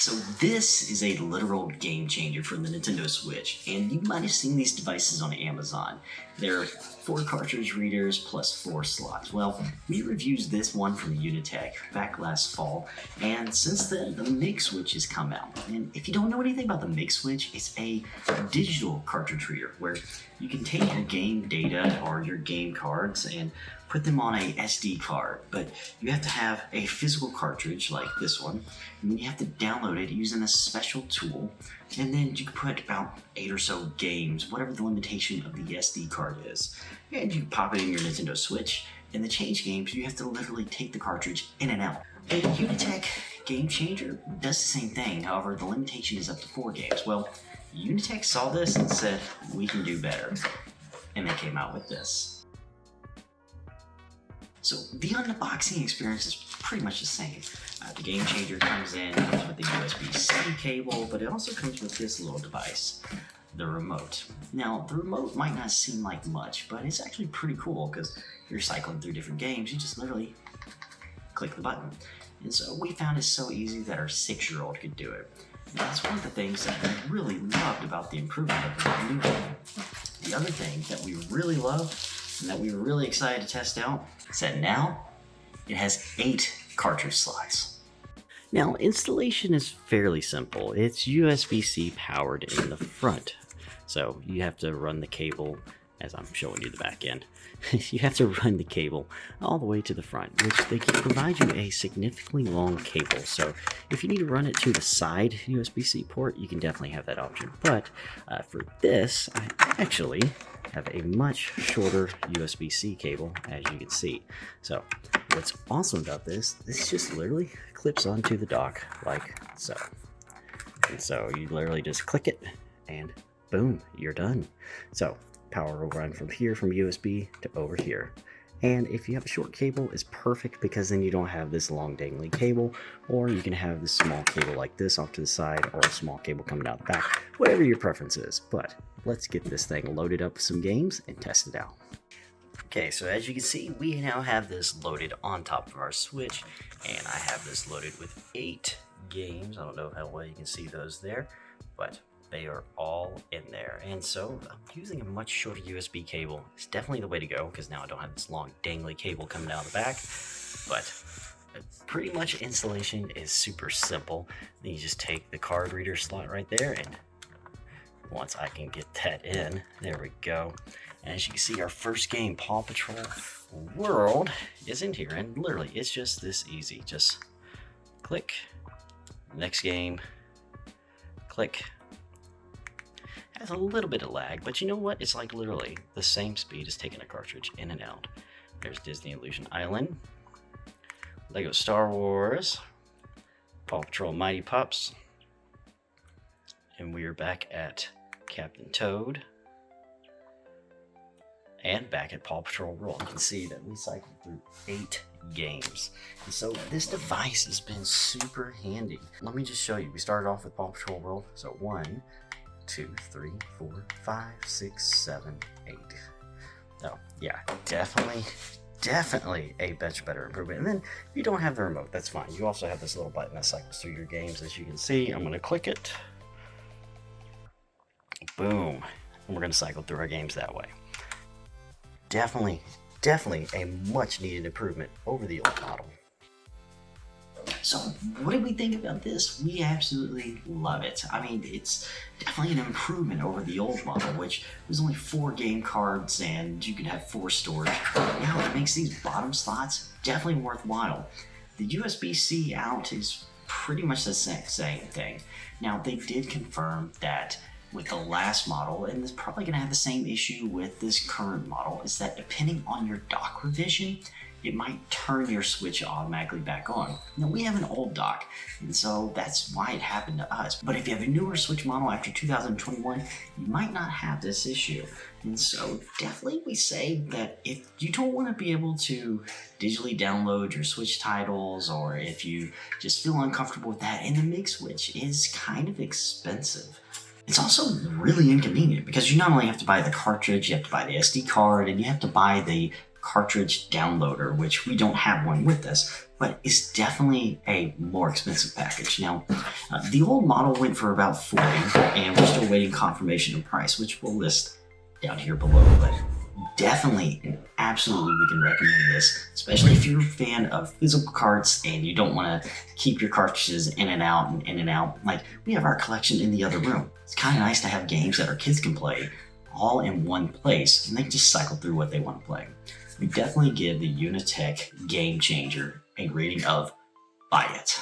So this is a literal game changer for the Nintendo Switch, and you might have seen these devices on Amazon. They're 4 cartridge readers plus 4 slots. Well, we reviewed this one from Unitek back last fall, and since then the MIG Switch has come out. And if you don't know anything about the MIG Switch, it's a digital cartridge reader where you can take your game data or your game cards and put them on a SD card, but you have to have a physical cartridge like this one, and then you have to download it using a special tool, and then you can put about 8 or so games, whatever the limitation of the SD card is, and you can pop it in your Nintendo Switch, and to change games, you have to literally take the cartridge in and out. And the Unitek Game Changer does the same thing, however, the limitation is up to 4 games. Well, Unitek saw this and said, we can do better, and they came out with this. So the unboxing experience is pretty much the same. The Game Changer comes with the USB-C cable, but it also comes with this little device, the remote. Now, the remote might not seem like much, but it's actually pretty cool because you're cycling through different games. You just literally click the button. And so we found it so easy that our 6-year-old could do it. And that's one of the things that we really loved about the improvement of the new one. The other thing that we really love and that we were really excited to test out is that now it has 8 cartridge slots. Now, installation is fairly simple. It's USB-C powered in the front. So you have to run the cable, as I'm showing you the back end, you have to run the cable all the way to the front, which they can provide you a significantly long cable. So if you need to run it to the side USB-C port, you can definitely have that option. But for this, I actually have a much shorter USB-C cable, as you can see. So what's awesome about this just literally clips onto the dock like so. And so you literally just click it and boom, you're done. So power will run from here, from USB to over here. And if you have a short cable, it's perfect because then you don't have this long dangling cable, or you can have this small cable like this off to the side, or a small cable coming out the back, whatever your preference is. But let's get this thing loaded up with some games and test it out. Okay, so as you can see, we now have this loaded on top of our Switch, and I have this loaded with 8 games. I don't know how well you can see those there, but they are all in there. And so I'm using a much shorter USB cable. It's definitely the way to go because now I don't have this long dangly cable coming down the back. But pretty much installation is super simple. Then you just take the card reader slot right there, and once I can get that in, there we go. And as you can see, our first game, Paw Patrol World, is in here, and literally it's just this easy. Just click, next game, click. Has a little bit of lag, but you know what? It's like literally the same speed as taking a cartridge in and out. There's Disney Illusion Island, Lego Star Wars, Paw Patrol Mighty Pups, and we are back at Captain Toad, and back at Paw Patrol World. You can see that we cycled through 8 games. And so this device has been super handy. Let me just show you. We started off with Paw Patrol World. So 1, 2, 3, 4, 5, 6, 7, 8. Oh, yeah, definitely a much better improvement. And then if you don't have the remote, that's fine. You also have this little button that cycles through your games, as you can see. I'm going to click it. Boom. And we're going to cycle through our games that way. Definitely a much needed improvement over the old model. So what did we think about this? We absolutely love it. I mean, it's definitely an improvement over the old model, which was only 4 game cards and you could have 4 storage. Now it makes these bottom slots definitely worthwhile. The USB-C out is pretty much the same thing. Now they did confirm that with the last model, and it's probably going to have the same issue with this current model, is that depending on your dock revision, it might turn your Switch automatically back on. Now we have an old dock, and so that's why it happened to us. But if you have a newer Switch model after 2021, you might not have this issue. And so definitely we say that if you don't want to be able to digitally download your Switch titles, or if you just feel uncomfortable with that, and the MIG Switch is kind of expensive. It's also really inconvenient because you not only have to buy the cartridge, you have to buy the SD card, and you have to buy the cartridge downloader, which we don't have one with us, but it's definitely a more expensive package. Now, the old model went for about $40, and we're still waiting confirmation of price, which we'll list down here below, but definitely and absolutely we can recommend this, especially if you're a fan of physical carts and you don't want to keep your cartridges in and out and in and out. Like, we have our collection in the other room. It's kind of nice to have games that our kids can play all in one place, and they can just cycle through what they want to play. We definitely give the Unitek Game Changer a rating of buy it.